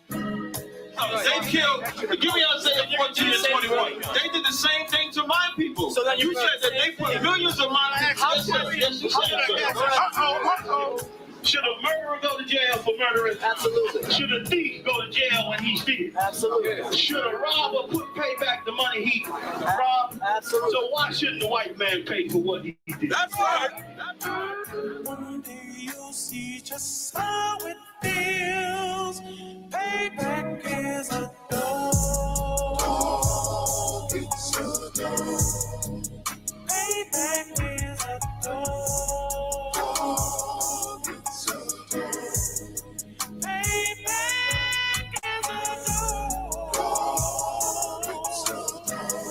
They killed, give me Isaiah 14 and 21. They did the same thing to my people. So you said that they put millions of my access. Yes, you said so. Should a murderer go to jail for murdering? Absolutely. Should a thief go to jail when he steals? Absolutely. Should a robber pay back the money he robbed? Absolutely. So why shouldn't the white man pay for what he did? That's right. One day you'll see just how it feels. Payback is a dog. It's a dog. Payback is a dog. It's a dog. Payback is a dog. It's a dog.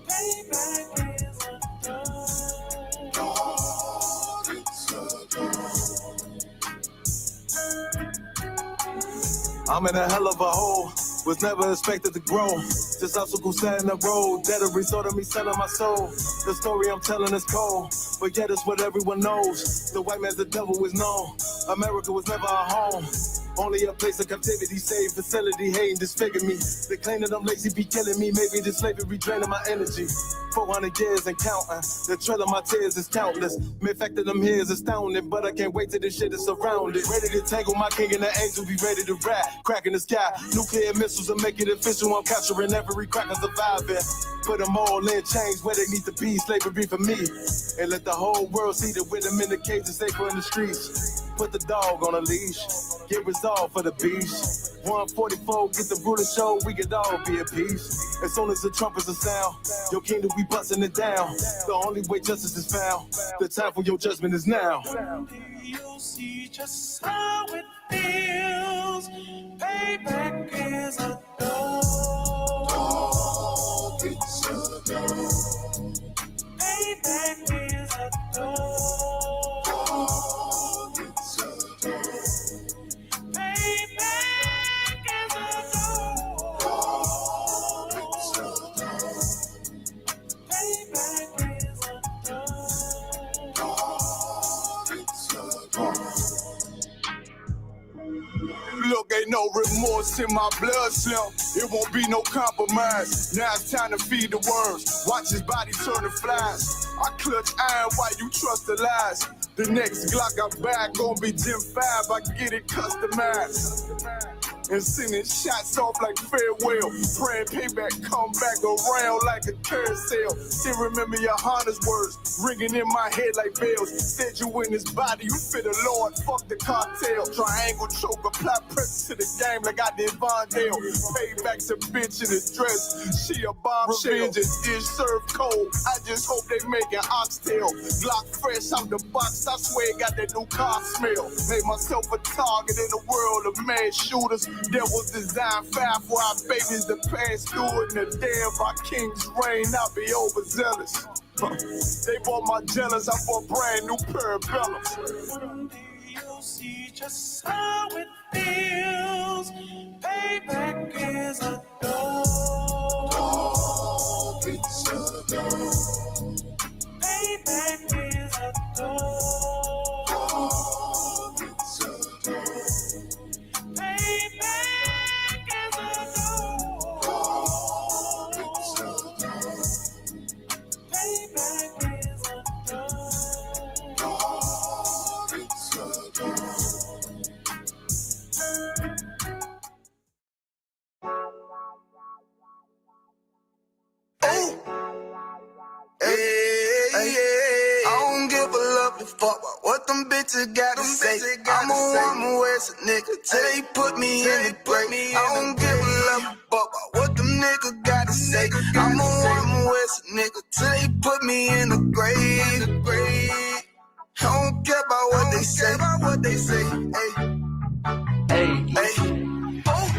Payback is a dog. It's a dog. I'm in a hell of a hole, was never expected to grow. Just obstacles set in the road, that a result of me selling my soul. The story I'm telling is cold, but yet it's what everyone knows. The white man's the devil is known. America was never our home. Only a place of captivity, save facility, hating, disfigure me. They claim that I'm lazy, be killing me. Maybe this slavery draining my energy. 400 years and counting. The trail of my tears is countless. The fact that I'm here is astounding, but I can't wait till this shit is surrounded. Ready to tangle my king and the angel, be ready to rap. Crack in the sky, nuclear missiles will make it official. I'm capturing every cracker surviving. Put them all in chains where they need to be. Slavery for me. And let the whole world see that with them in the cage and safer in the streets. Put the dog on a leash. Get resolved for the beast. 144, get the ruler show, we could all be at peace. As soon as the trumpets are sound, your kingdom, we busting it down. The only way justice is found, the time for your judgment is now. You'll see just how it feels. Payback is a dog. It's a dog. Payback is a dog. It's a dog. Payback is a dog. It's a dog. Payback is a dog. It's a dog. Look, ain't no remorse in my blood slim. It won't be no compromise. Now it's time to feed the worms. Watch his body turn to flies. I clutch iron while you trust the lies. The next Glock I buy gon' be Gen 5. I get it customized. And sending shots off like farewell. Praying payback come back around like a carousel. Still remember your Honda's words ringing in my head like bells. Said you in his body, you fit the Lord, fuck the cartel. Triangle choke, apply pressure to the game like I did Vondale. Payback's a bitch in a dress, she a bombshell. Revenge is dish served cold, I just hope they make an oxtail. Glock fresh out the box, I swear it got that new car smell. Made myself a target in the world of mad shooters. That was designed fire for our babies to pass through in the day of our king's reign. I'll be overzealous. They bought my jealous, I bought brand new parabellums. One day you'll see just how it feels. Payback is a dog. It's a dog. Payback is a dog. It's a dog. Payback is a dog. It's a dog. Payback is a dog. It's a dog. Hey, I don't give a lovely fuck about what them bitches gotta say. I'm a woman where's a nigga till they put me in the grave. I don't give a lovely fuck about what them niggas gotta say. I'm a woman where's a nigga till they put me in the grave. I don't care about what they say. Hey.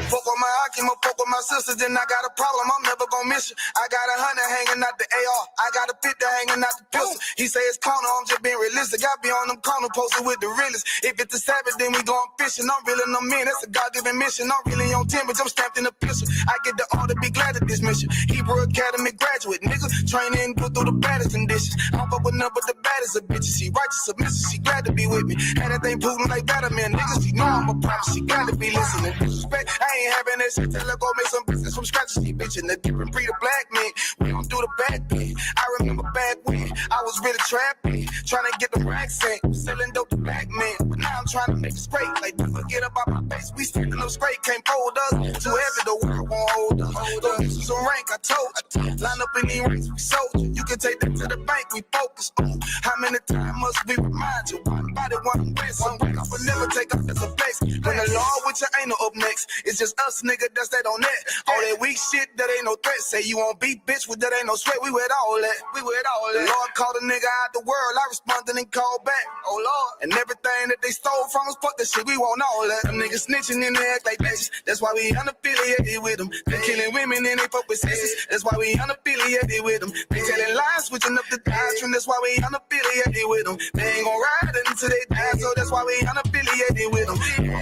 Fuck with my Aki, fuck with with my sisters, then I got a problem, I'm never gonna miss you. I got 100 hanging out the AR, I got a 50 hanging out the pistol. He say it's corner, I'm just being realistic. I be on them corner posted with the realest. If it's a Sabbath, then we going fishing. I'm reeling them in, that's a God-given mission. I'm really on 10, but I'm stamped in the pistol. I get the order, be glad at this mission. Hebrew Academy graduate, nigga. Training, go through the baddest conditions. I don't fuck with none but the baddest of bitches. She righteous, submissive, she glad to be with me. And that thing Putin like that, man, niggas. She know I'm a prophet, she got to be listening. Disrespect, I ain't having that shit. Tell her go make some business from scratch. She bitching the different breed of black men. We don't do the bad thing. I remember back when I was really trapping, trying to get the racks in, selling dope to black men. But now I'm trying to make it straight. Like, don't forget about my face. We standing up straight, can't fold us. Too heavy, the world won't hold us. This is a rank, I told. Line up in these ranks, we soldier. You can take that to the bank, we focus on. How many times must we remind you? One body, one rest, one rank. But never take up as a flex. When the law with your ain't no up next. It's just us, nigga, that's that on that. All that weak shit, that ain't no threat. Say you won't beat, bitch, with that ain't no sweat. We with all that. We with all that. The Lord called a nigga out the world. I responded and called back. Oh, Lord. And everything that they stole from us, fuck that shit. We want all that. Them niggas snitching and they act like bitches. That's why we unaffiliated with them. They killing women and they fuck with sisters. That's why we unaffiliated with them. They telling lies, switching up the doctrine. That's why we unaffiliated with them. They ain't gon' ride until they die, so that's why we unaffiliated with them.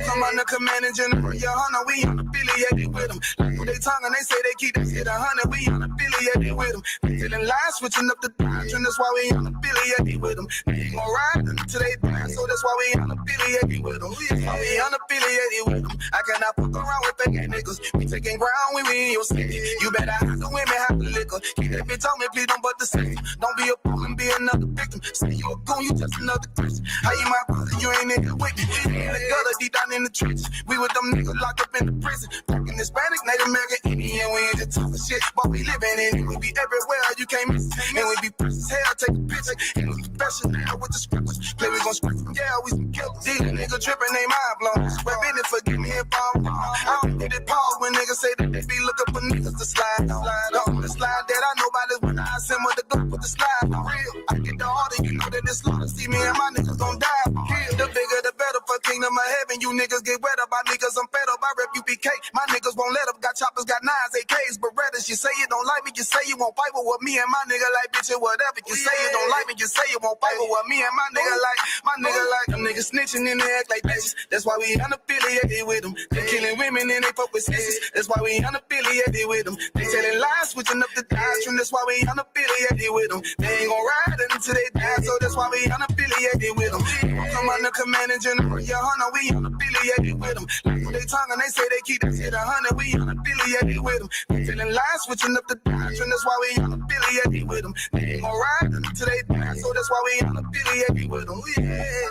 Come on the command and general, your honor, we unaffiliated with them. Like they tongue and they say they keep that shit 100, we unaffiliated with them. They telling lies, switching up the doctrine. That's why we unaffiliated with them. They ain't gon' ride until they die, so that's why we unaffiliated with them. That's why we unaffiliated with them. I cannot fuck around with fake niggas. We taking ground when we in your city. You better have the women, have the liquor. Keep that bitch on me, please don't but the same. Don't be a fool and be another victim. Say you a goon, you just another Christian. How you my brother, you ain't in here with me. In the gutter, deep down in the trenches. We with them niggas locked up in the prison. Fucking Hispanic, Native American, Indian. We ain't just talking shit, but we living in it. We be everywhere, you can't miss it. And we be precious hell, take a picture. And we special now with the scriptures. Play, we gon' scratch them, yeah, we some killers. See the nigga tripping, they mind blown. Swear business, forgive me if I'm wrong. I don't get it pause when niggas say that they be looking for niggas to slide on. The slide that I know about is when I assemble the gun with the slide for real. I get the order, you know that it's slaughter. See me and my niggas gon' die for real. The bigger the better for kingdom of heaven. You niggas get wet up by niggas, I'm fed up. I rep UPK. My niggas won't let up. Got choppers, got nines, AKs, Berettas. You say you don't like me, you say you won't fight with me and my nigga like bitch or whatever. You say you don't like me, you say you won't fight with me and my nigga like. My nigga like them niggas snitching and they act like bitches. That's why we unaffiliated with them. They killing women and they fuck with sisters. That's why we unaffiliated with them. They telling lies, switching up the doctrine. That's why we unaffiliated with them. They ain't gon' ride until they die, so that's why we unaffiliated with them. Come on the command and general, your honor, we unaffiliated with them. Like they tongue and they say they keep that shit 100, we unaffiliated with them. They telling lies, switching up the doctrine. That's why we unaffiliated with them. They ain't gon' ride until they die, so that's why we unaffiliated with them. Yeah.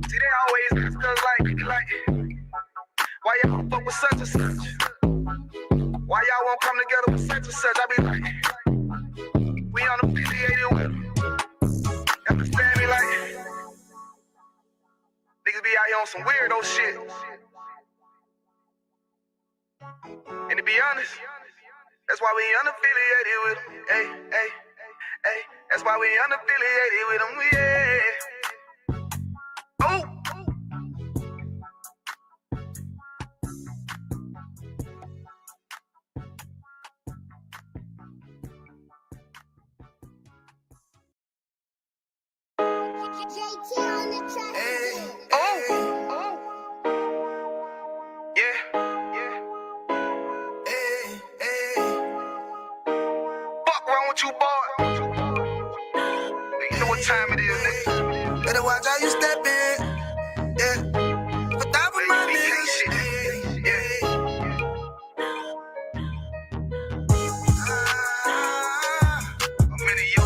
See, they always ask us like, why y'all fuck with such and such? Why y'all won't come together with such and such? I be like, we unaffiliated with them. Understand me? Like, niggas be out here on some weirdo shit. And to be honest, that's why we unaffiliated with them. Hey, hey, hey, that's why we unaffiliated with them. Yeah. Oh. Hey, oh, yeah, hey, hey. Fuck wrong with you, boy? You know what time it is, nigga. Better watch how you step in, yeah. But that was my niggas, yeah. I'm in the yo.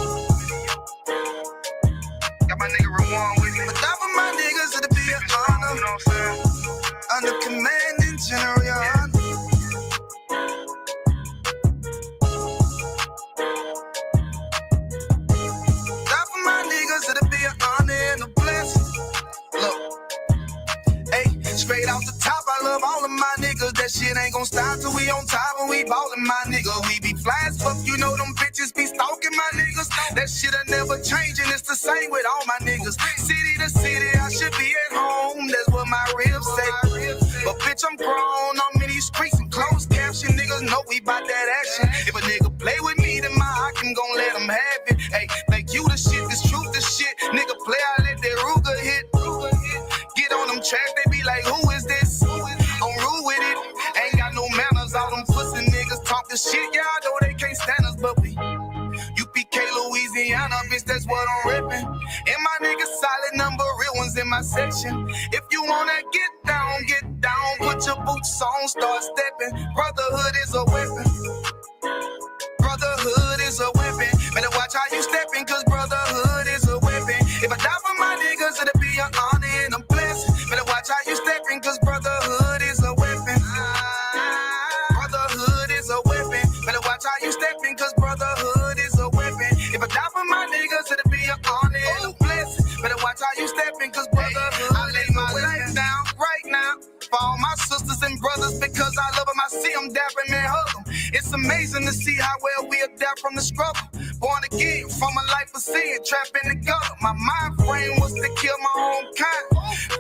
Got my nigga Rewan with me. But that was my niggas, it'll be an honor. You know what I'm saying? Under command and general, your honor. That for my niggas, it'll be an honor and a blessing. Look, hey, straight off the top, I love all of my niggas. That shit ain't gon' stop till we on top and we ballin', my nigga. We be fly as fuck, you know them bitches be stalking my niggas. That shit'll never change and it's the same with all my niggas. City to city, I should be at home. That's what my ribs say. But bitch, I'm grown. I'm in these streets and closed caption. know we bout that action. If a nigga play with me, then my heart can gon' let him have it. Hey, like you the shit, this truth the shit. Nigga play, I let that Ruger hit. Get on them tracks, they be like, who is this? I'm rude with it. Ain't got no manners, all them pussy niggas talking shit. Yeah, I know they can't stand us, but we UPK, Louisiana, bitch, that's what I'm reppin'. And my niggas solid number, real ones in my section. If you wanna get down, put your boots on, start stepping. Brotherhood is a weapon. Brotherhood is a weapon. Better watch how you stepping, cause brotherhood is a weapon. If I die for my niggas, it'll be an honor and a blessing. Better watch how you stepping, cause brotherhood is a weapon. Brotherhood is a weapon. Better watch how you stepping, cause brotherhood is a weapon. If I die for my niggas, it'll be an honor and a blessing. Better watch how you stepping, cause brotherhood I lay my life down right now for all my sisters and brothers, because I love them, I see them dapping and hug them. It's amazing to see how well we adapt from the struggle. Born again from a life of sin, trapped in the gutter. My mind frame was to kill my own kind.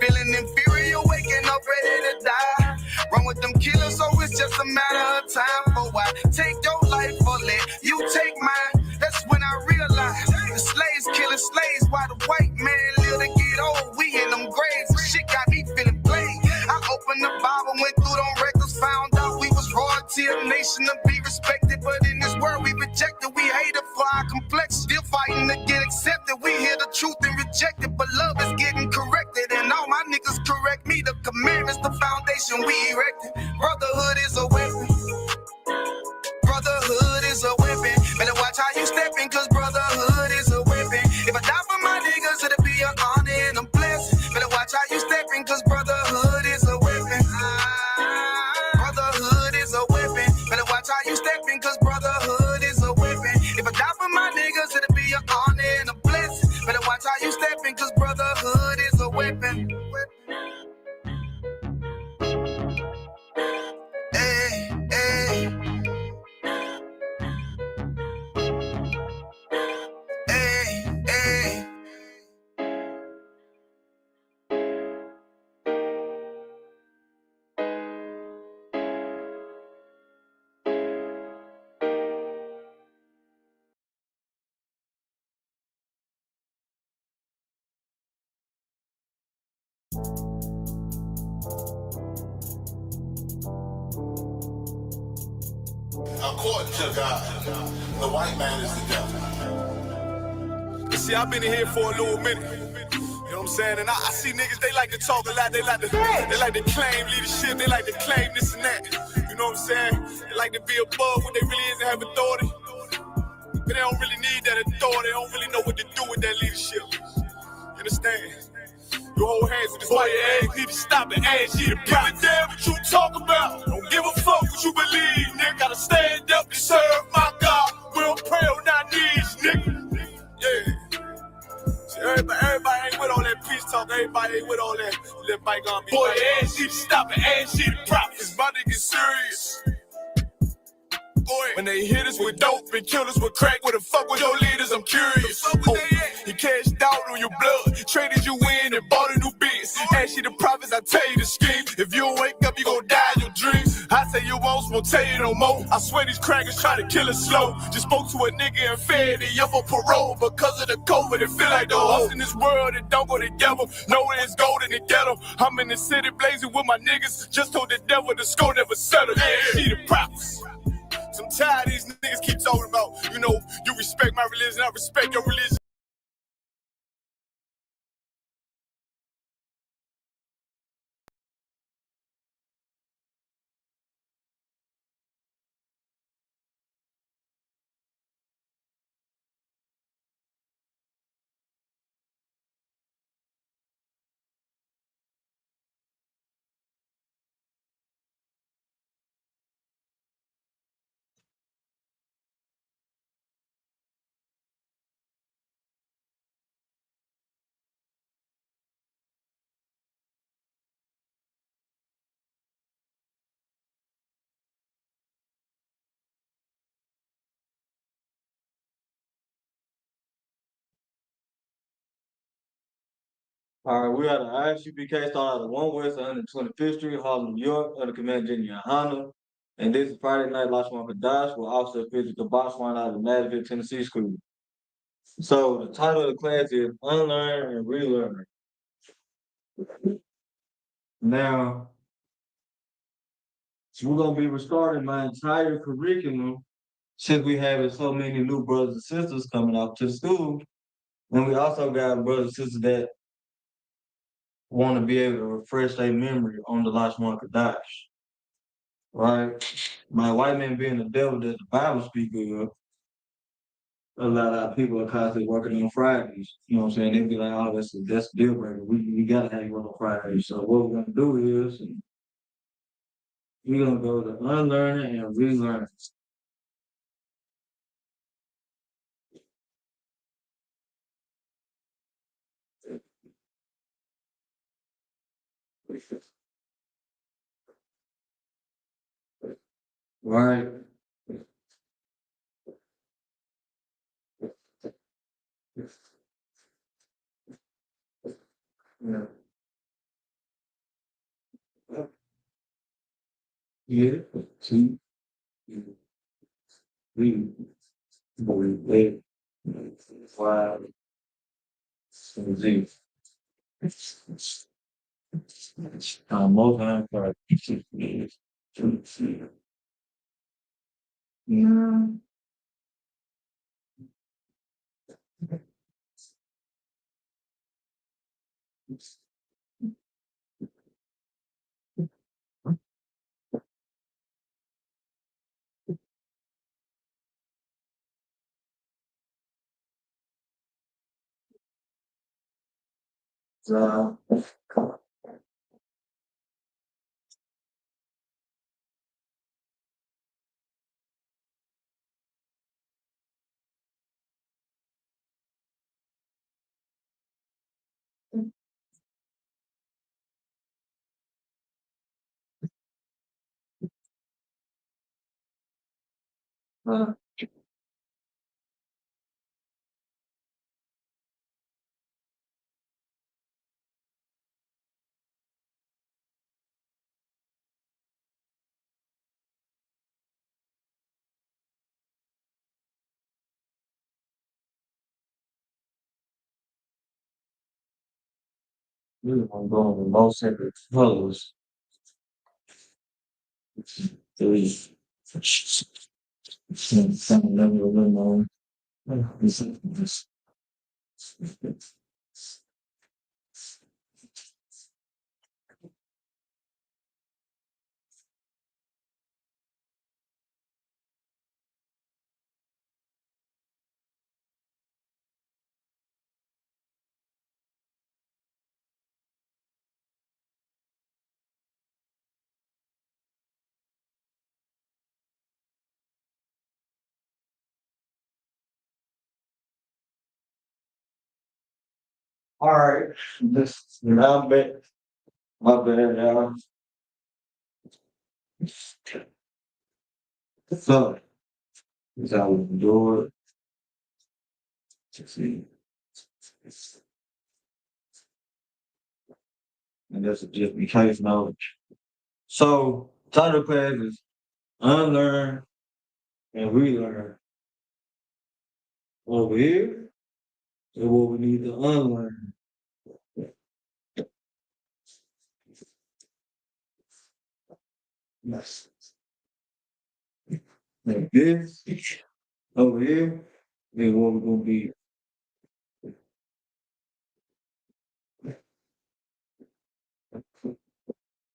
Feeling inferior, waking up ready to die. Run with them killers, so it's just a matter of time. For I take your life or let you take mine. That's when I realized the slaves killing slaves while the white man live to get old. We in them graves, the shit got me feeling played. I opened the Bible, went through them records, found out we was royalty, a nation to be respected. But in this world we rejected, we hated for our complex. Still fighting to get accepted. We hear the truth and reject it, but love is getting corrected. And all my niggas correct me. The commandments, the foundation we erected. Brotherhood is a weapon. Brotherhood is a weapon. Better watch how you stepping, cause brotherhood is a weapon. If I die for my niggas, it'll be an honor and a blessing. Better watch how you stepping, cause brotherhood is a weapon. Brotherhood is a weapon. Better watch how you stepping, cause brotherhood is a weapon. If I die for my niggas, it'll be an honor and a blessing. Better watch how you stepping, cause brotherhood is a weapon. Hey, hey. Hey, hey. According to God, the white man is the devil. You see, I've been in here for a little minute. You know what I'm saying? And I see niggas, they like to talk a lot. They like to claim leadership. They like to claim this and that. You know what I'm saying? They like to be above what they really is and have authority. But they don't really need that authority. They don't really know what to do with that leadership. You understand? You hold hands with this white ass, need to stop and ask you to give a damn what you talk about. Don't give a fuck what you believe, nigga. Gotta stand up and serve my God. We don't pray on our knees, nigga. Yeah. See, everybody ain't with all that peace talk. Everybody ain't with all that. Let bygone be. Boy, ass you to stop and ask you to prop. It's about to get serious. Boy, when they hit us with dope and kill us with crack, where the fuck with your leaders? I'm curious. He cashed out on your blood, traded you in and bought a new biz. Ask you the prophets, I tell you the scheme. If you don't wake up, you gon' die in your dreams. I say you won't tell you no more. I swear these crackers try to kill us slow. Just spoke to a nigga and fed he up on parole because of the COVID. It feel like the host in this world that don't go together. Know it's gold in the ghetto. I'm in the city blazing with my niggas. Just told the devil the score never settled. See the prophets. I'm tired of these niggas keep talking about, you know, you respect my religion, I respect your religion. All right, we are the ISUPK started out of 1 West 125th Street, Harlem, New York, under Command General Hunter. And this is Friday Night Lost One for Josh with Officer Physical Box One out of Nashville, Tennessee School. So the title of the class is Unlearn and Relearn. Now, we're going to be restarting my entire curriculum since we have so many new brothers and sisters coming out to school. And we also got brothers and sisters that want to be able to refresh their memory on the Lost One for Josh. Right? My white man being the devil that the Bible speaks of, a lot of people are constantly working on Fridays. You know what I'm saying? They'd be like, oh, that's a deal breaker. We gotta have you work on Fridays. So what we're gonna do is we're gonna go to unlearning and relearning. Right? Yeah. Yeah. Two, three, four, eight, 5, 6. Most times, yeah. So, really want to go on the most separate colors. 3. Some level of little more. All right, this now bit my bad now. So that's how we do it. See, and that's just in case knowledge. So title class is unlearn and relearn. Over here is what we need to unlearn. Yes. Like this over here is what we're gonna be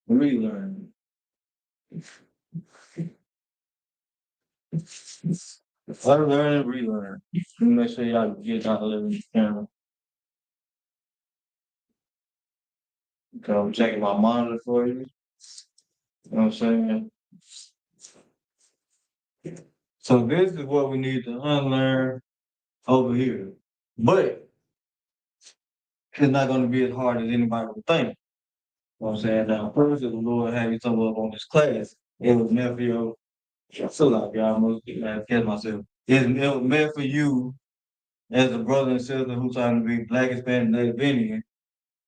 relearning. Unlearn and relearn. Make sure y'all get out of the camera. Okay, I'm checking my monitor for you. You know what I'm saying? So this is what we need to unlearn over here. But it's not gonna be as hard as anybody would think. You know what I'm saying? Now first if the Lord had you come up on this class, it was meant for you. So like y'all must catch myself. It was meant for you as a brother and sister who's trying to be Black, Hispanic, Native Indian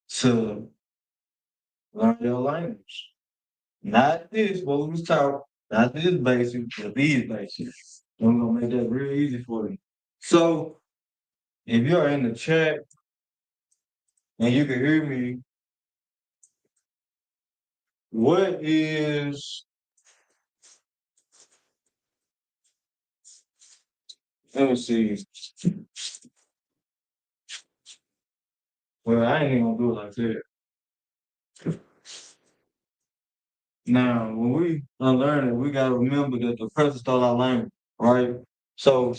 to learn your language. Not this, what we was taught Not this basic, but these basic. I'm gonna make that real easy for you. So if you're in the chat and you can hear me, what is, let me see. Well, I ain't even gonna do it like that. Now, when we unlearn it, we gotta remember that the person stole our language, right? So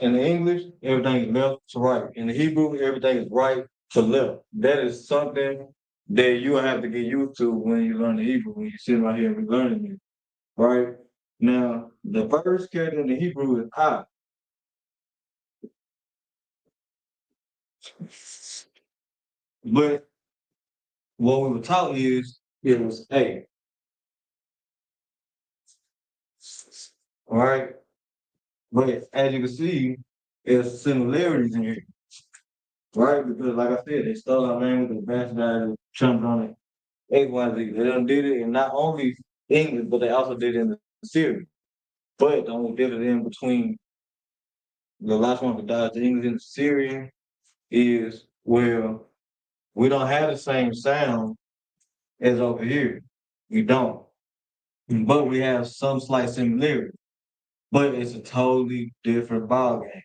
in the English, everything is left to right. In the Hebrew, everything is right to left. That is something that you have to get used to when you learn the Hebrew, when you sit right here and learning it, right? Now, the first character in the Hebrew is I, but what we were taught is it was A, right? But as you can see, there's similarities in here, right? Because like I said, they stole our language, the bastardized it, jumped on it, X, Y, Z. They done did it in not only English, but they also did it in the Syrian. But the only difference in between the last one that died, the English and the Syrian, is well, we don't have the same sound as over here. We don't. But we have some slight similarity. But it's a totally different ballgame,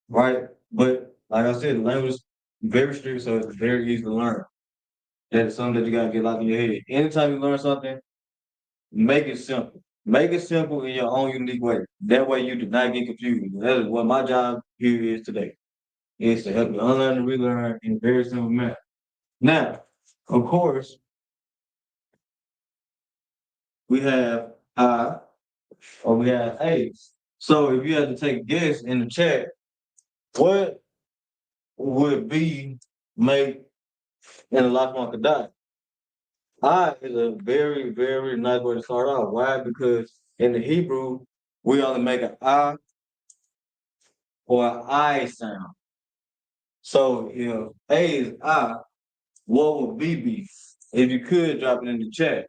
right? But like I said, the language is very strict, so it's very easy to learn. That is something that you gotta get locked in your head. Anytime you learn something, make it simple. Make it simple in your own unique way. That way you do not get confused. That is what my job here is today. Is to help you unlearn and relearn in a very simple manner. Now, of course, we have I or we have A. So if you had to take a guess in the chat, what would be make in a life one could die? I is a very, very nice way to start off. Why? Because in the Hebrew, we only make an I or an I sound. So if A is I, what would B be? If you could drop it in the chat,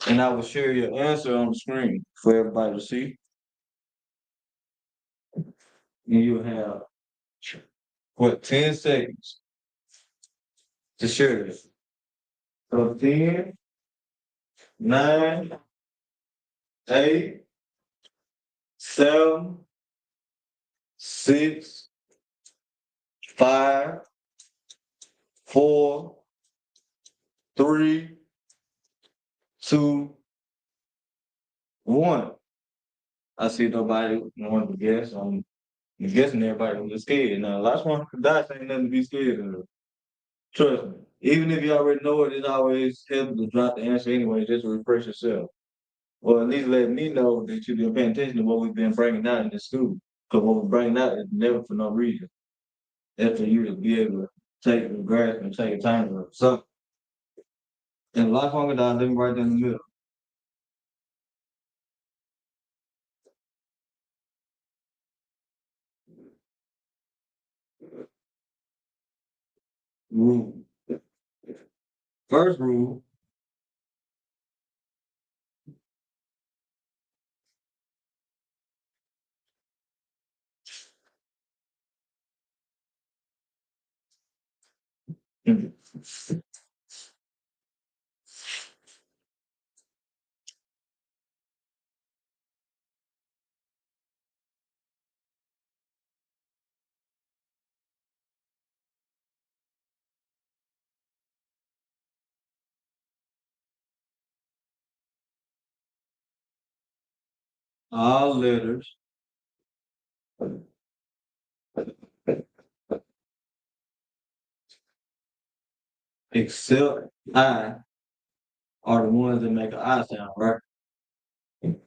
and I will share your answer on the screen for everybody to see. And you'll have what 10 seconds to share this. So 10, 9, 8, 7, 6, 5, 4, 3, 2, 1. I see nobody wanting to guess. I'm guessing everybody was scared. Now, last one could die ain't nothing to be scared of. Trust me. Even if you already know it, it's always helpful to drop the answer anyway, just to refresh yourself. Or at least let me know that you've been paying attention to what we've been bringing out in this school. Because what we're bringing out is never for no reason. That's for you to be able to take a grasp and take a time to it. So, in life longer down, let me right there in the middle. Rule. First rule. All letters except I are the ones that make an I sound, right? And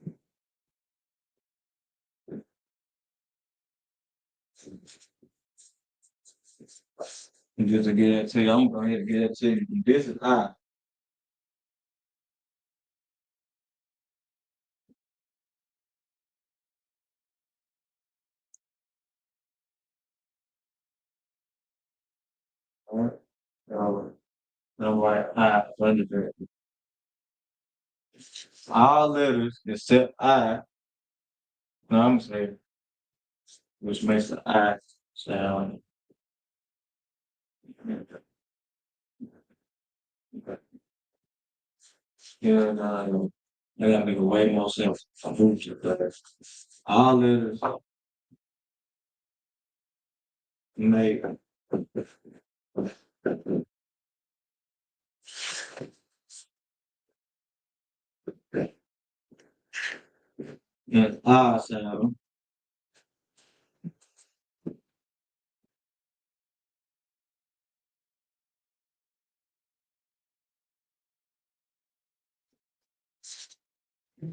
just to get that to you, I'm going to get that to you. This is I. All right. All right. I'm like I under there. all letters except I. No, I'm saying, which makes the I sound. Yeah, no, I gotta make it way more sense. All letters make an I sound.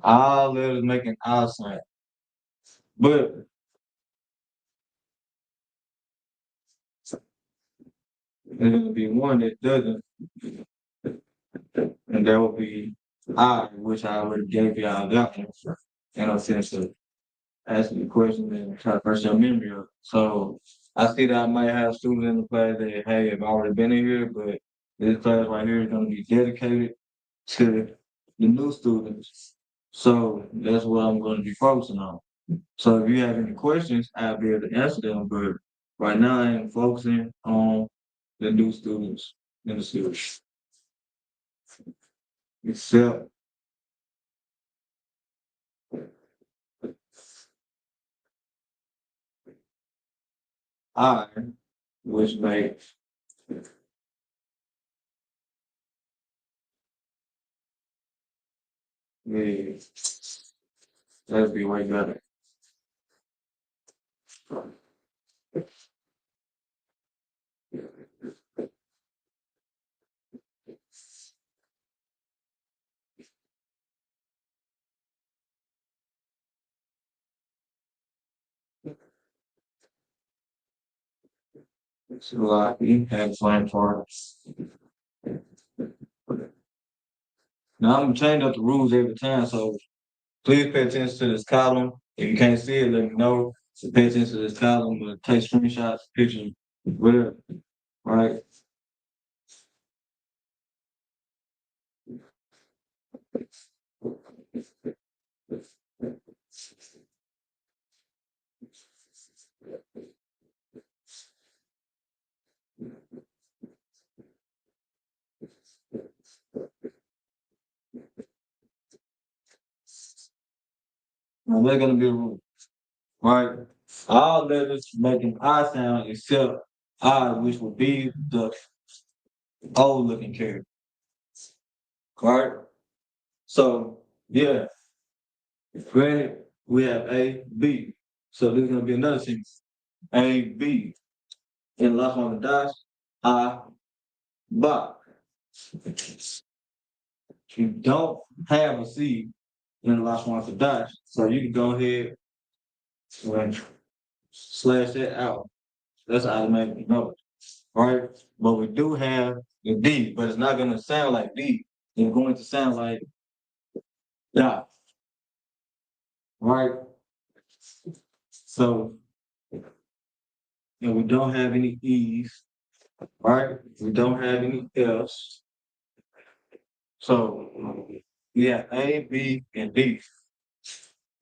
All letters make an I sound. But there'll be one that doesn't, and that will be I, which I already gave y'all that answer. In a sense of asking the question and try to press your memory up. So I see that I might have students in the class that, hey, have already been in here, but this class right here is going to be dedicated to the new students. So that's what I'm going to be focusing on. So if you have any questions, I'll be able to answer them. But right now, I am focusing on the new students in the series. Except I, which makes me, let's be way better. So we have flying parts. Now I'm gonna change up the rules every time, so please pay attention to this column. If you can't see it, let me know. So pay attention to this column, but take screenshots, pictures, whatever. Right? Now they're gonna be a rule. Right? All letters make an I sound except I, which would be the old looking character. Right? So yeah, granted, we have A, B. So this is gonna be another sequence. A, B. In the last one of the dash, I, ba. You don't have a C in the last one of the dash, so you can go ahead and slash that out. That's automatically noted, right? But we do have the D, but it's not gonna sound like D. It's going to sound like da, right? So, and we don't have any E's, right? We don't have any F's. So we have A, B, and D.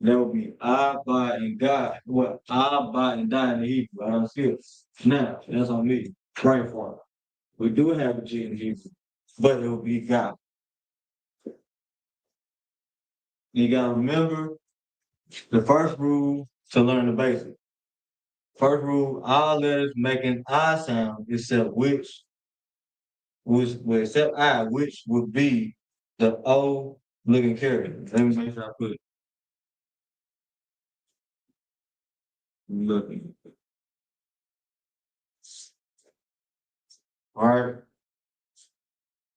That would be I, by, and God. Well, I, by, and die in the Hebrew. I don't see it. Now, that's on me. Praying for it. We do have a G in Hebrew, but it will be God. You gotta remember the first rule to learn the basics. First rule, all letters make an I sound except except I, which would be the O looking character. Let me make sure I put it. Looking. All right.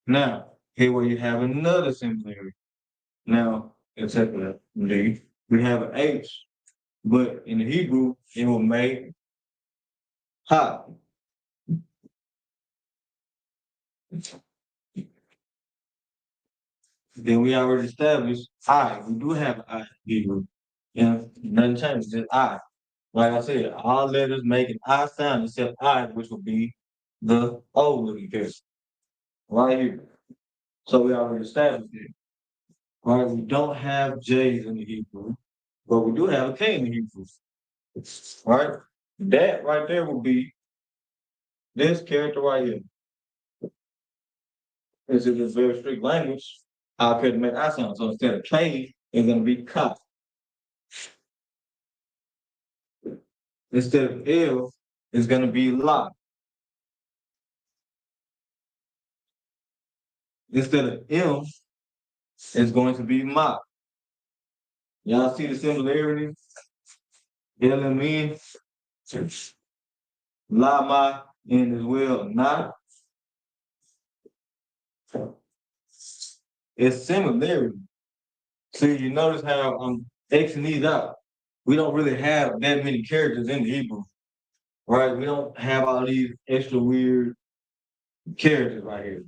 Now, here where you have another similarity. Now, except for D, we have an H, but in the Hebrew, it will make ha. Then we already established I. We do have I in Hebrew. And nothing changes, just I. Like I said, all letters make an I sound except I, which will be the O looking character. Right here. So we already established it. right? We don't have J's in the Hebrew, but we do have a K in the Hebrew, right? That right there will be this character right here. This is a very strict language. How could make I sound? So instead of K, it's gonna be Ka. Instead of L, it's gonna be La. Instead of M, it's going to be Ma. Y'all see the similarity? L and N, La Ma, and as well Na. It's similarity. So you notice how I'm Xing these out. We don't really have that many characters in the Hebrew, right? We don't have all these extra weird characters right here.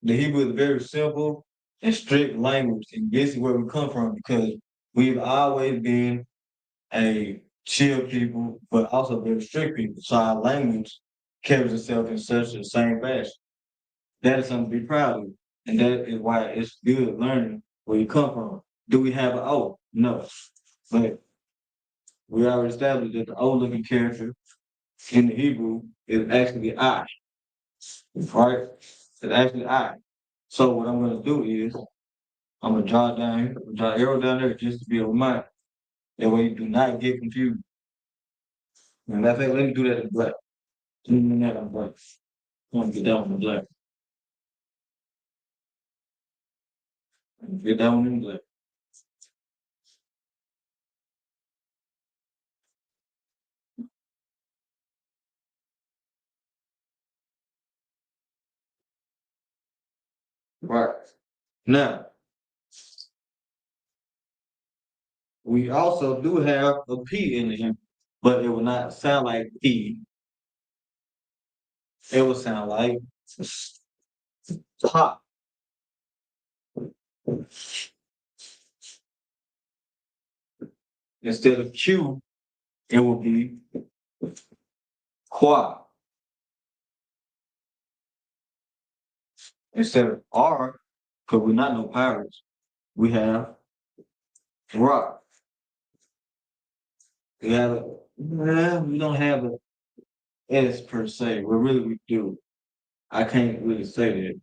The Hebrew is very simple and strict language, and this is where we come from because we've always been a chill people, but also very strict people. So our language carries itself in such the same fashion. That is something to be proud of, and that is why it's good learning where you come from. Do we have an O? No, but we already established that the O-looking character in the Hebrew is actually I, right? It's actually I. So what I'm going to do is I'm going to draw it down here, draw an arrow down there just to be a reminder. That way you do not get confused. And matter of fact, let me do that in black. Let me do that in black. I want to get that one in black. Get that one in black. Right. Now, we also do have a P in the end, but it will not sound like P. It will sound like pop. Instead of Q, it will be qua. Instead of R, because we're not no pirates, we have rock. We have we don't have a S per se. Well, really, we do. I can't really say that.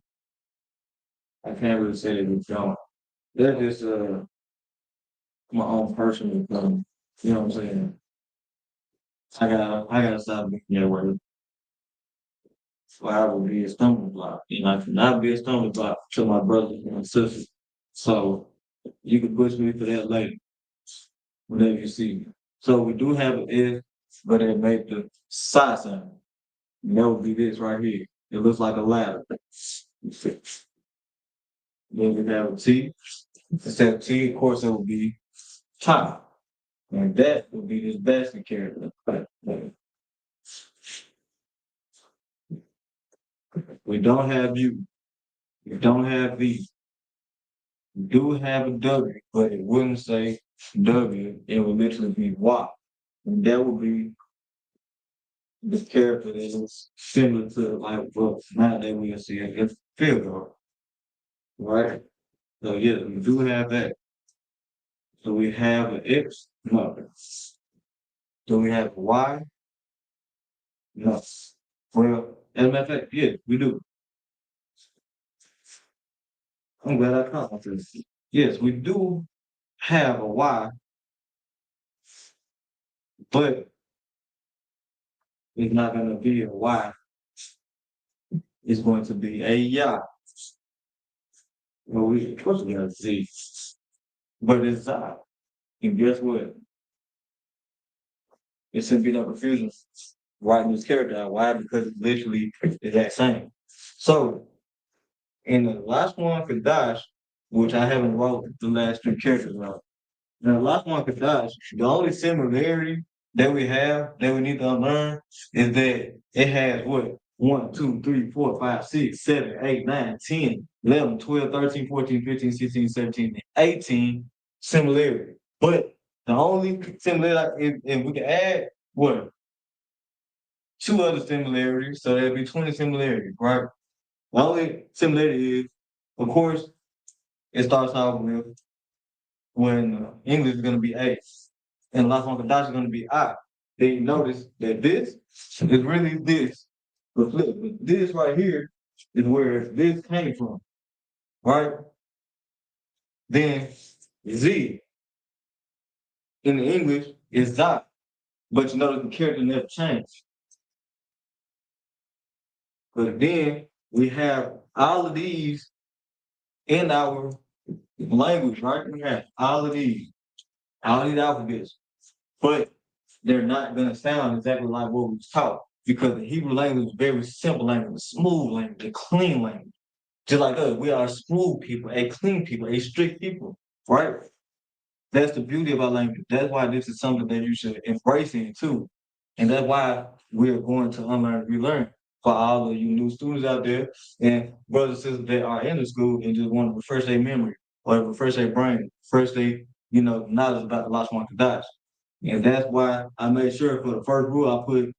I can't really say that we don't. That is my own personal thing. You know what I'm saying? I gotta stop being that way. So I will be a stumbling block. You know, I cannot be a stumbling block to my brothers and my sisters. So you can push me for that later, whenever you see me. So we do have an S, but it made the side sound. And that would be this right here. It looks like a ladder. Then we have a T. Instead of T, of course, it would be top. And that would be this basket character. We don't have U. We don't have V. We do have a W, but it wouldn't say W. It would literally be Y. And that would be the character that is similar to like what now that we see as field goal. Right? So yeah, we do have that. So we have an X? No. Do we have a Y? No. Well, as a matter of fact, yeah, we do. I'm glad I caught this. Yes, we do have a Y, but it's not going to be a Y. It's going to be a ya. Well, we of course we got a Z, but it's I. And guess what? It's simply no confusion writing this character out. Why? Because it's literally the exact same. So in the last one for Dash, which I haven't wrote the last three characters out. Now, the last one for Dash, the only similarity that we have that we need to unlearn is that it has what? 1, 2, 3, 4, 5, 6, 7, 8, 9, 10, 11, 12, 13, 14, 15, 16, 17, and 18 similarity. But the only similarity, if we can add what? 2 other similarities, so there'd be 20 similarities, right? The only similarity is, of course, it starts off with when English is going to be A and Las Moncadash is going to be I. Then you notice that this is really this, but flip. But this right here is where this came from, right? Then Z in the English is that, but you notice the character never changed. But then we have all of these in our language, right? We have all of these alphabets, but they're not gonna sound exactly like what we was taught because the Hebrew language is very simple language, a smooth language, a clean language. Just like us, we are smooth people, a clean people, a strict people, right? That's the beauty of our language. That's why this is something that you should embrace in too. And that's why we're going to unlearn and relearn for all of you new students out there and brothers and sisters that are in the school and just want to refresh their memory or refresh their brain, refresh their, knowledge about the lost one to die. And that's why I made sure for the first rule I put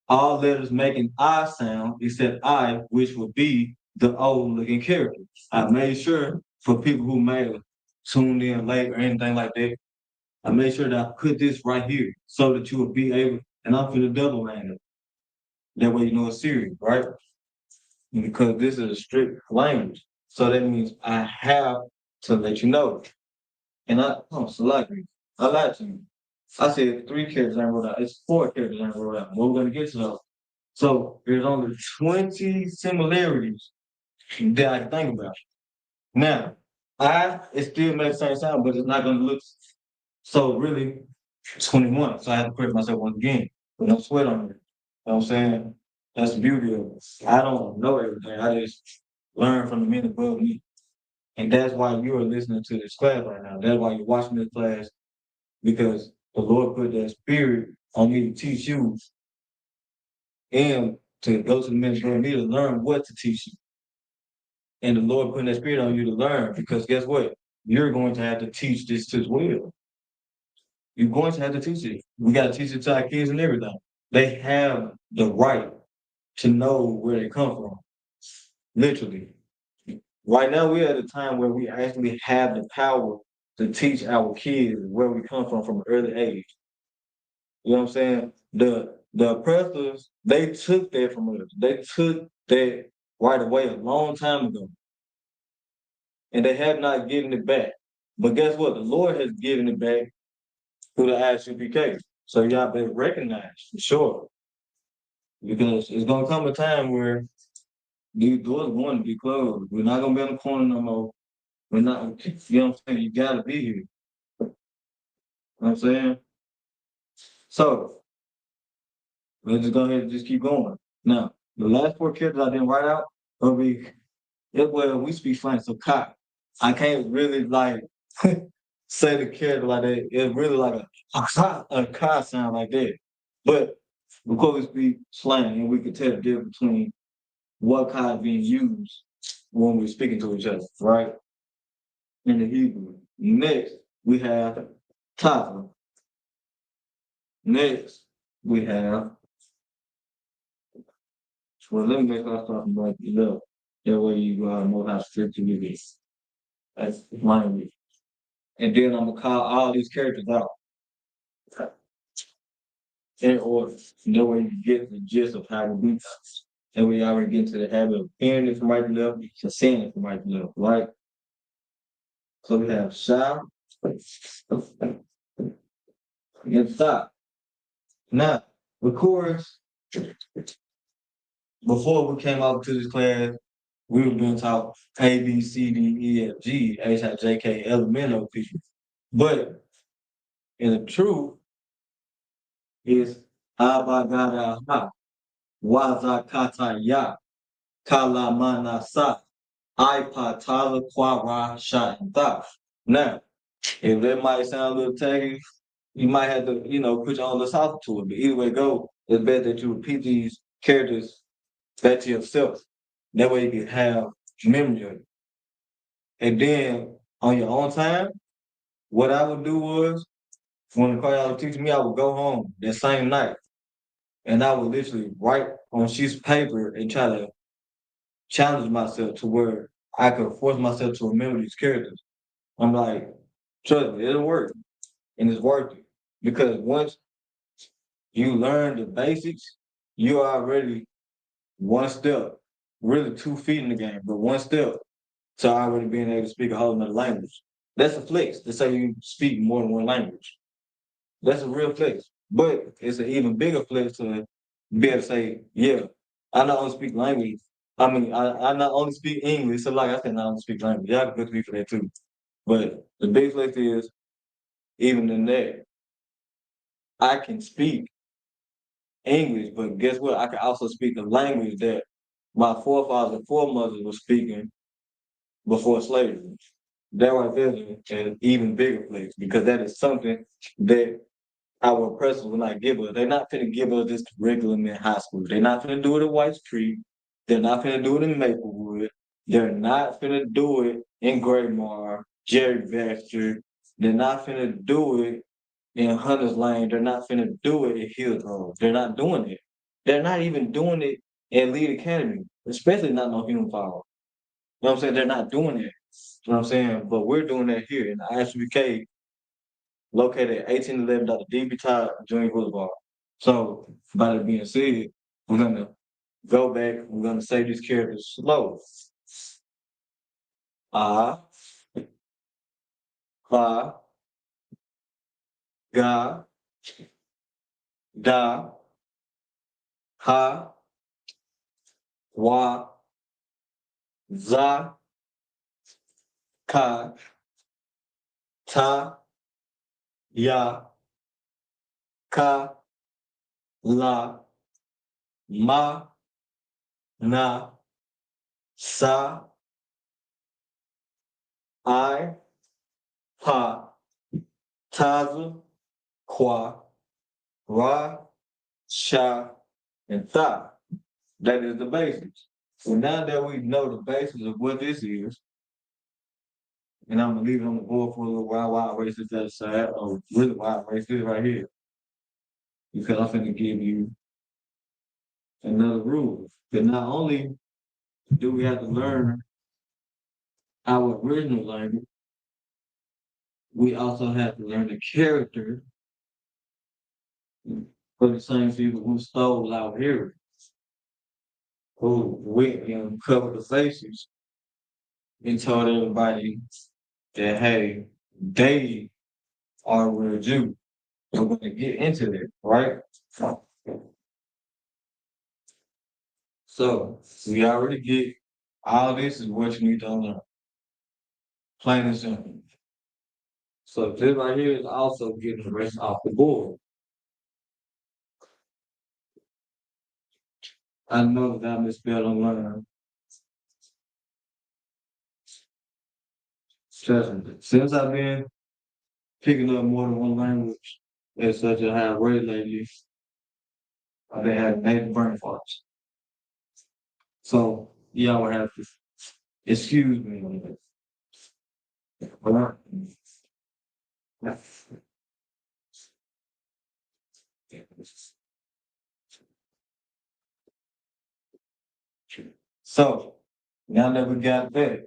all letters making I sound except I, which would be the old looking character. I made sure for people who may have tuned in late or anything like that, I made sure that I put this right here so that you will be able, and I'm for the double land it. That way you know it's serious, right? Because this is a strict language. So that means I have to let you know. And select me. I lied to you. I said 3 characters I wrote out. It's 4 characters I wrote out. We're gonna get to those. So there's only 20 similarities that I can think about. Now, it still makes the same sound, but it's not gonna look so really 21. So I have to correct myself once again. But no sweat on it. You know what I'm saying? That's the beauty of it. I don't know everything. I just learn from the men above me. And that's why you are listening to this class right now. That's why you're watching this class, because the Lord put that spirit on me to teach you and to go to the ministry and me to learn what to teach you. And the Lord putting that spirit on you to learn, because guess what? You're going to have to teach this as well. You're going to have to teach it. We got to teach it to our kids and everything. They have the right to know where they come from. Literally. Right now, we're at a time where we actually have the power to teach our kids where we come from an early age. You know what I'm saying? The oppressors, they took that from us. They took that right away a long time ago. And they have not given it back. But guess what? The Lord has given it back through the ISUPK. So y'all better recognize for sure. Because it's gonna come a time where these doors are going to be closed. We're not gonna be on the corner no more. We're not, you know what I'm saying? You gotta be here. You know what I'm saying? So let's just go ahead and just keep going. Now, the last 4 characters I didn't write out will be, we speak slang, so cock. I can't really like say the character like that. It's really like a car sound like that. But because we speak slang and we can tell the difference between what kind is being used when we're speaking to each other, right? In the Hebrew. Next, we have Tafa. Next, we have, well, let me make us talk about the love. That way you know how strict you be. That's language. And then I'm gonna call all these characters out in order. That way you get the gist of how we do things. And we already get into the habit of hearing it from right to left to saying it from right to left, right? So we have Shah and stop. Now, of course, before we came out to this class, we were being taught A, B, C, D, E, F, G, H, I, J, K, elemental people. But in the truth, is Abagada Ha, Wazakata Ya, Kalamanasa, Ipatala Kwara Sha and Tha. Now, if that might sound a little tacky, you might have to, put your own little sauce to it. But either way go, it's better that you repeat these characters back to yourself. That way you can have memory of it. And then on your own time, what I would do was, when the choreographer was teaching me, I would go home that same night. And I would literally write on sheets of paper and try to challenge myself to where I could force myself to remember these characters. I'm like, trust me, it'll work. And it's worth it. Because once you learn the basics, you're already one step, really 2 feet in the game, but one step to already being able to speak a whole nother language. That's a flex to say you speak more than one language. That's a real flex. But it's an even bigger flex to be able to say, yeah, I not only speak language, I not only speak English, so like I said, not only speak language. Y'all can look at me for that too. But the big flex is, even in that, I can speak English, but guess what? I can also speak the language that my forefathers and foremothers were speaking before slavery. That right there is an even bigger flex because that is something that our oppressors will not give us. They're not finna give us this curriculum in high school. They're not finna do it at White Creek. They're not finna do it in Maplewood. They're not finna do it in Greymar, Jerry Baxter. They're not finna do it in Hunter's Lane. They're not finna do it at Hillgrove. They're not doing it. They're not even doing it at Lead Academy, especially not no human power. You know what I'm saying? They're not doing it. You know what I'm saying? But we're doing that here in the ISBK, located at 1811 Dr. D.B. Todd Junior Boulevard. So, by that being said, we're gonna go back. We're gonna say these characters slow. Ah, ba, ga, da, ha, wa, za, ka, ta, ya, ka, la, ma, na, sa, I, pa, taza, qua, ra, sha, and tha. That is the basics. So now that we know the basics of what this is, and I'm gonna leave it on the board for a little while I erase this other side, or really while I erase this right here. Because I'm gonna give you another rule. That not only do we have to learn our original language, we also have to learn the character for the same people who stole our heritage, who went and covered the faces and told everybody that, hey, they are real Jews. We're going to get into that, right? So we already get all this is what you need to learn. Plain and simple. So this right here is also getting the rest off the board. I know that I misspelled Unlearn. Trust me. Since I've been picking up more than one language at such a high rate lately, I've been having native brain farts. So y'all will have to excuse me on this. All right. So now that we got that,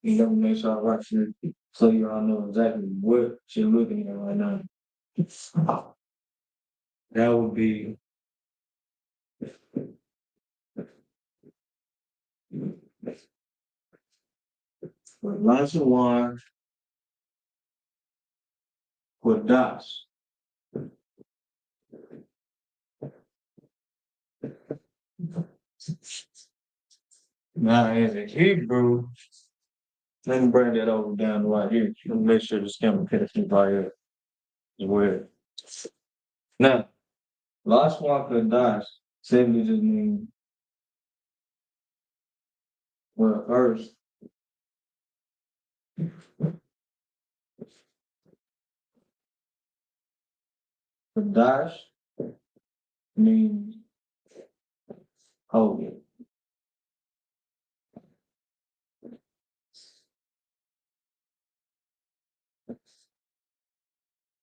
you know, make sure I write you so you all know exactly what you're looking at right now. That would be with lots of one with dots. Now in the Hebrew, let me bring that over down right here. Let me make sure the camera catches right here as well. Now, last one with dots simply just means well first the dash means hold it.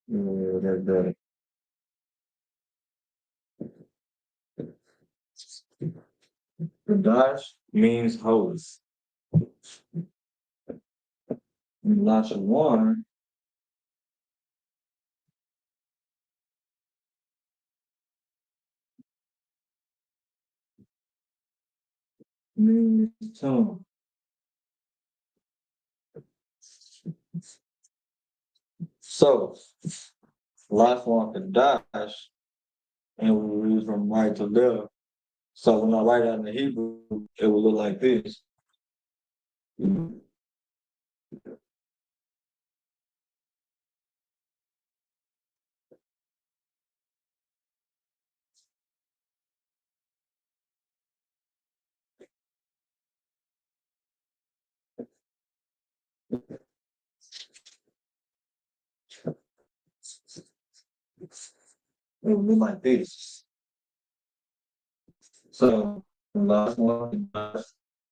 Yeah, that's better. Kadash means holy. And Lashawan means tongue. So, Lashawan Kadash, and we read from right to left. So when I write out in the Hebrew, it will look like this. It will look like this. So the last one, you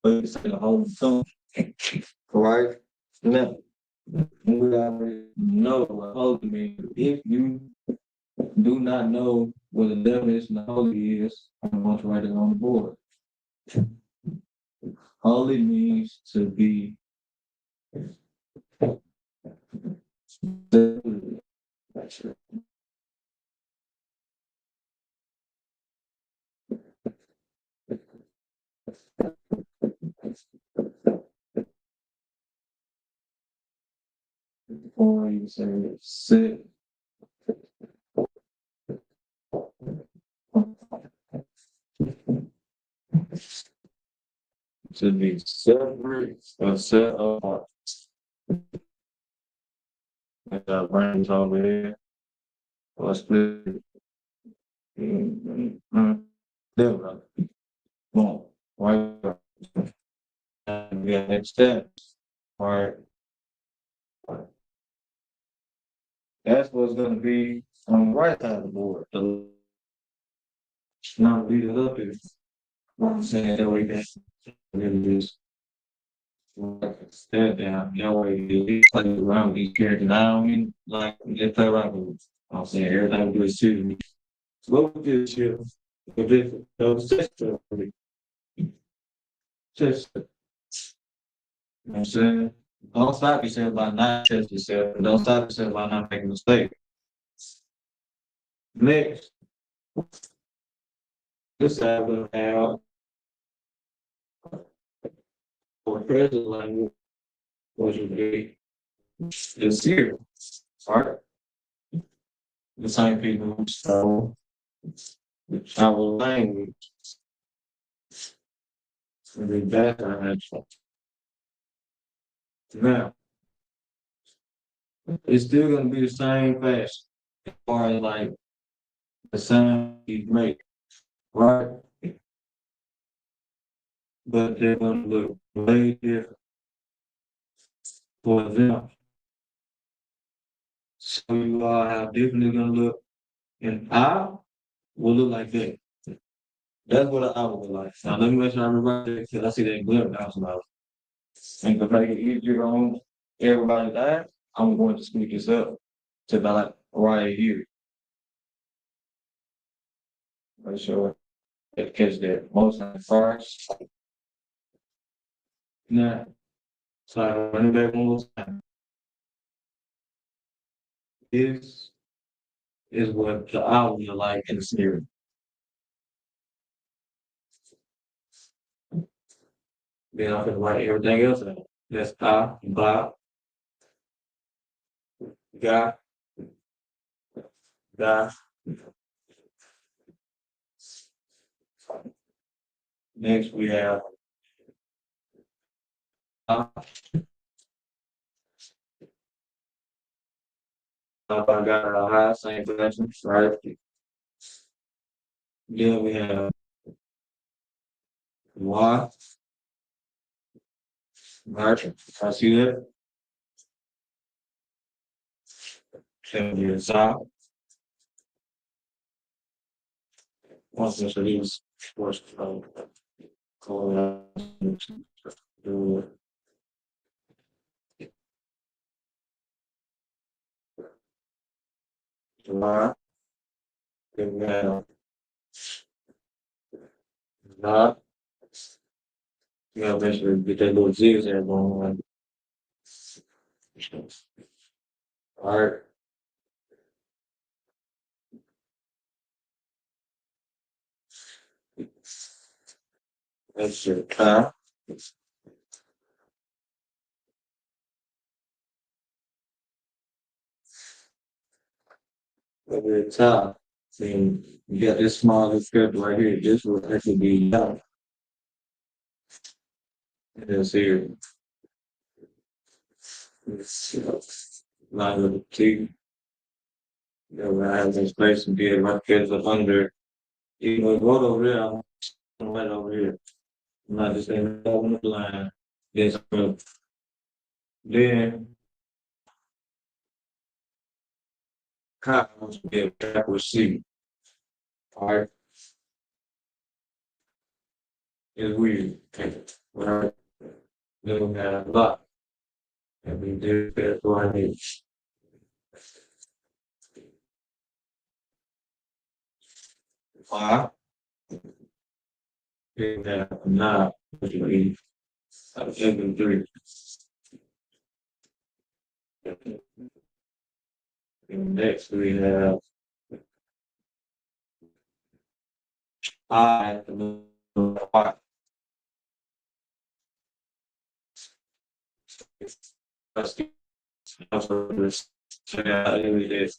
can say the whole tongue, right? Now, we already know what holy means. If you do not know what the definition of holy is, I'm going to write it on the board. Holy means to be or you say sit, to be separate or set apart. Like our brains over here, or split. There we go. Boom. Right there. And we got next step. All right. That's what's going to be on the right side of the board. Not lead it up here. What I'm saying that way that really just step down. That way you play around with these characters. I don't mean like just play around with them. I'm saying everything we do is shooting. What we do is shoot. If it goes just you know what I'm saying? Don't stop yourself by not trust yourself. Don't stop yourself by not making mistakes. Next, this side will have for present language, which would be this here. Right? The same people who stole our language. And be better actually. Now, it's still gonna be the same fashion as far as like the sound you make, right? But they're gonna look way different for them. So you all how different it's gonna look. And I will look like that. That's what I would look like. Now let me make sure I remember that because I see that glare out loud. And to make it easier on everybody that I'm going to speak this up to about right here. Make sure it catch that most of the first. Now, so I run it back one more time. This is what the owl look like in the spirit. Then I can write everything else out. That's I, Bob, God, God. Next we have I, got a high, same fashion, right? Then we have Y, right? I see that. Then we have Zop. Once this is forced from July. Then we have not. You gotta make sure you get that little zigzag going on. All right. That's your time. Over the top. And you got this small little script right here. This will actually be done. And then here. Line of the T. You know, I have this space and be able to get up under. You know, go over there. I'm right over here. I'm not just saying on the line. Yes, then Kyle be a backward C. All right. It's weird. Right. Then we got a lot. And we do that for our needs. Five. Then we have a nine. Which will be 3. And next we have I. Let's get this. Check out every day.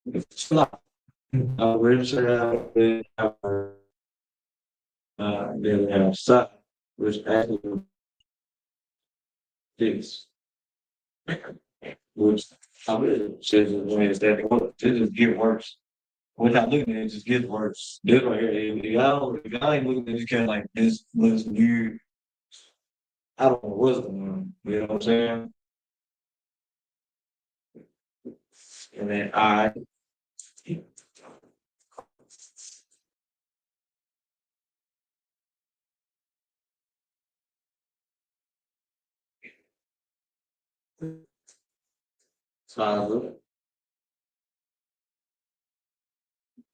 It's not. We're check out then we have SUP, which actually is which I really says is that it just get worse. Without looking at it, it just gets worse. This right here, if y'all ain't looking at this kind like this looks weird. I don't know what's going on. You know what I'm saying? And then I Tyler,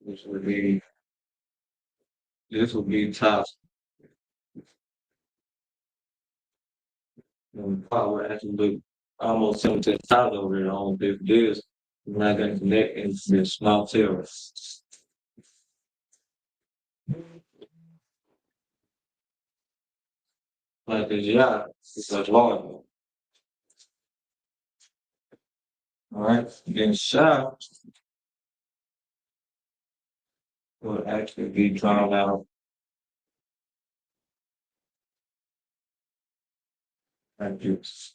which would be this would be top. And probably actually look almost similar to the top over there on this. We're not gonna connect into this small tail. Like this yacht, it's a large one. All right. Then shaft will actually be drawn out like this.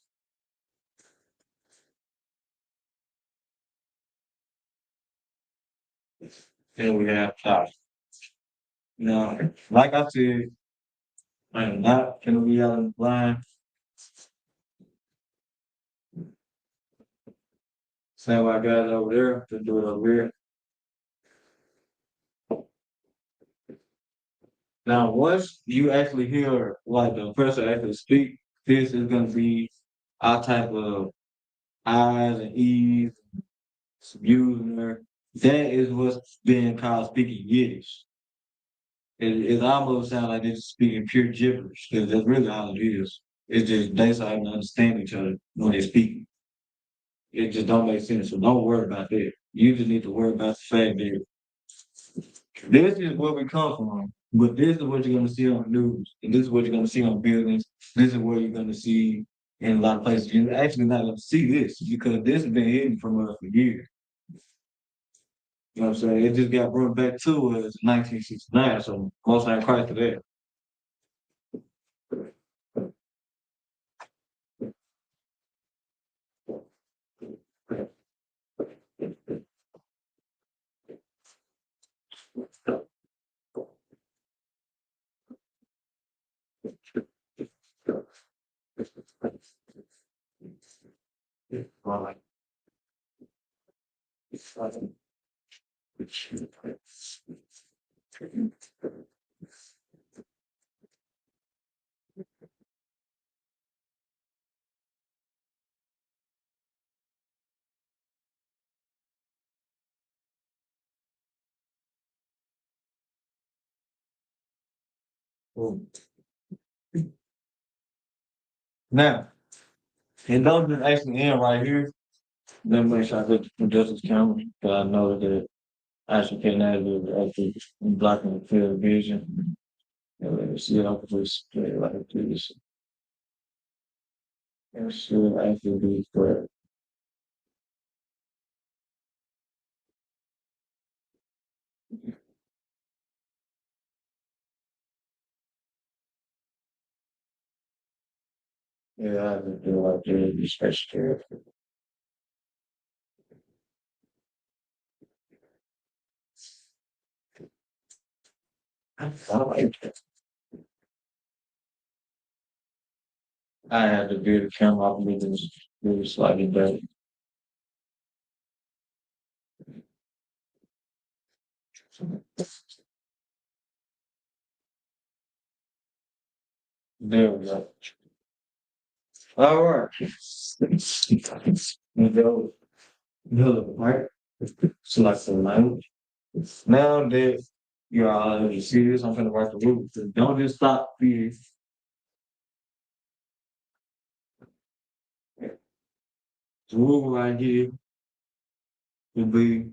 Then we have top. Now, like I said, I'm not gonna be out in the line. Same way I got it over there, to do it over here. Now, once you actually hear like the person actually speak, this is gonna be our type of I's and E's, U's and there. That is what's being called speaking Yiddish. It almost sounds like they're just speaking pure gibberish, because that's really all it is. It's just they starting to understand each other when they speak. It just don't make sense. So don't worry about that. You just need to worry about the fact that this is where we come from. But this is what you're gonna see on the news. And this is what you're gonna see on buildings. This is what you're gonna see in a lot of places. You're actually not gonna see this because this has been hidden from us for years. You know what I'm saying? It just got brought back to us in 1969. So most time Christ to that. Boom. Now, it don't just actually end right here. Let me make sure I get the producer's camera, because I know that I actually can add it actually blocking the field of vision. And let me see how to just play it like this. It should actually be correct. Yeah, I have to do like this, special. I like it. I had to do the camera off with this really slightly better. There we go. All right. Go. Go, right? Select the language. Now that you're already serious, I'm gonna write the rules. Don't just stop here. The rule right here will be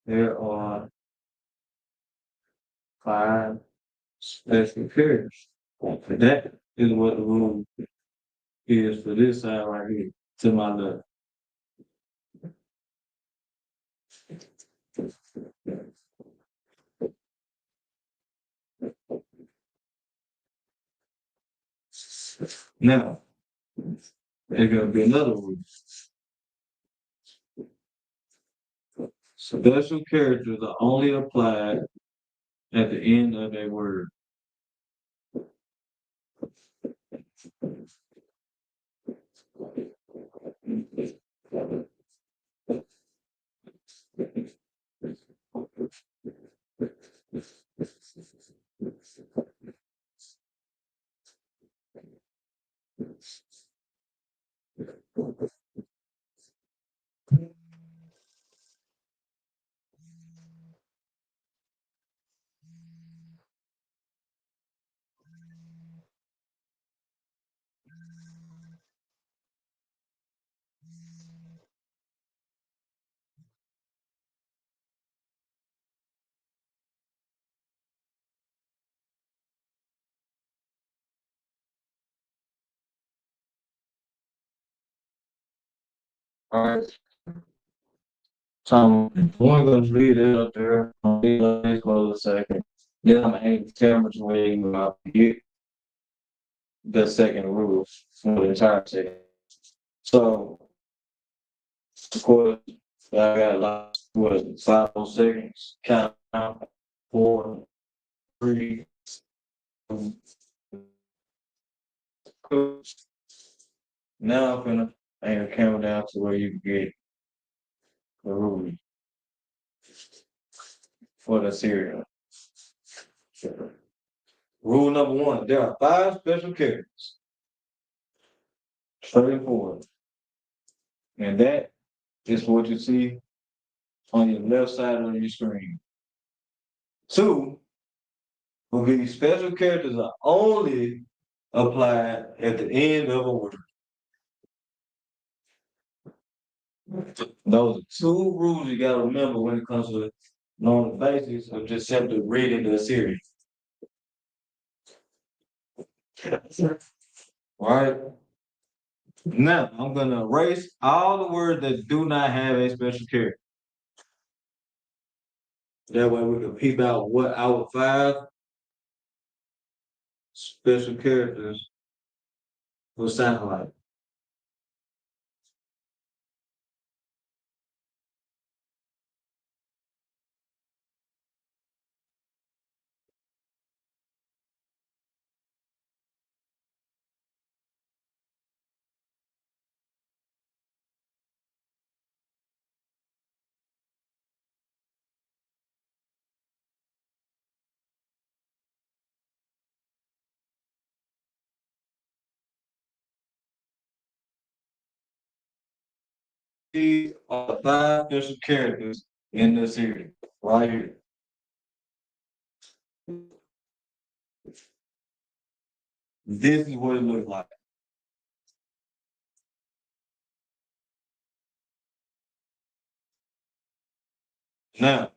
there are 5 special periods. That is what the rule is for this side right here to my left. Now, there's gonna be another rule. Special characters are only applied at the end of a word. All right. So I'm going to leave it up there. I'll leave it for a second. Then I'm gonna hang the camera to where you get the second rule for the entire second. So of course I got like what 5 more seconds. Count down 4, 3, 2. Now I'm gonna hang the camera down to where you can get the rule for the cereal. Rule number 1, there are 5 special characters. Straightforward. And that is what you see on your left side of your screen. 2 will be special characters are only applied at the end of a word. Those are 2 rules you gotta remember when it comes to knowing the basics of just simply reading the series. Right? Now I'm gonna erase all the words that do not have a special character. That way we can peep out what our 5 special characters will sound like. These are the 5 special characters in the series, right here. This is what it looks like. Now,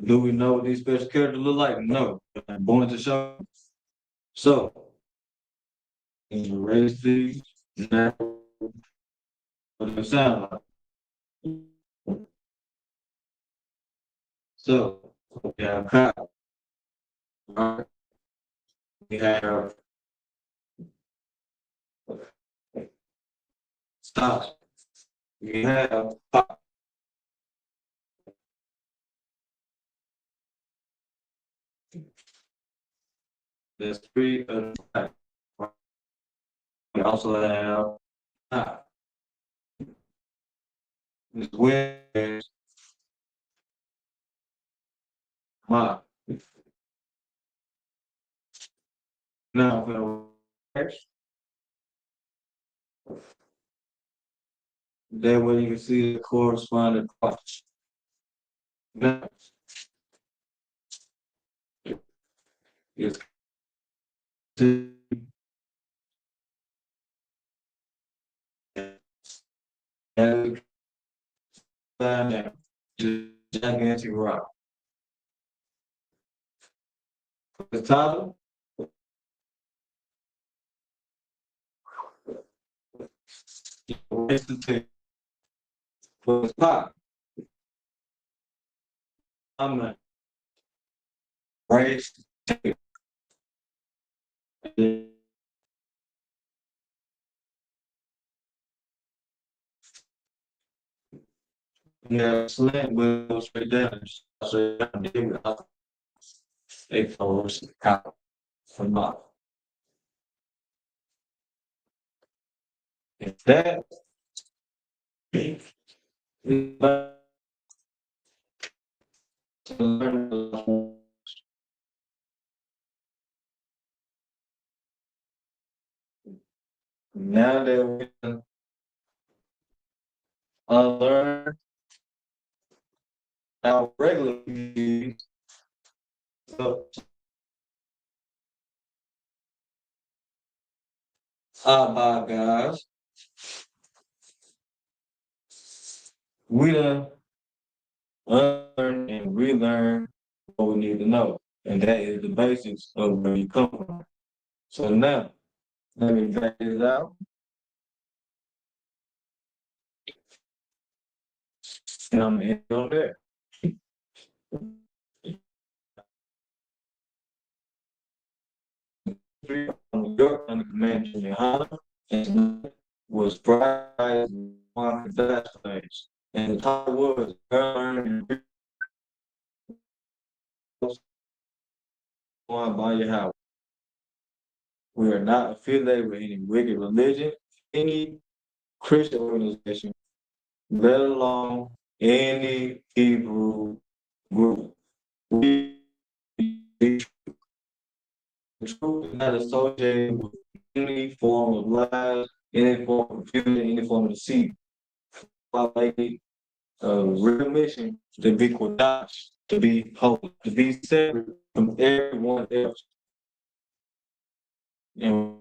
do we know what these special characters look like? No. I'm going to show you. So, erase these. Now, what they sound like. So, we have Kyle. Right? We have Stop. We have Pop. There's 3 of them. We also have Pop. This Wednesday. Pop. Now, for the that way you can see the corresponding parts. Now, it's and gigantic rock. The top, raise the tip. For the top, I'm gonna raise the tip. Yeah, slant will go straight down. So I did a force out from my. If that is to learn now that we can unlearn our regular views of our guys, we done unlearn and relearn what we need to know. And that is the basics of where you come from. So now, let me back this out. And I'm gonna end on there. New York under command of Johanna, and was prize on the last place. And the title was Unlearn and Relearn by your house. We are not affiliated with any wicked religion, any Christian organization, let alone any Hebrew group. We the truth is not associated with any form of lies, any form of confusion, any form of deceit. Real mission to be Kodash, to be holy, to be separate from everyone else. And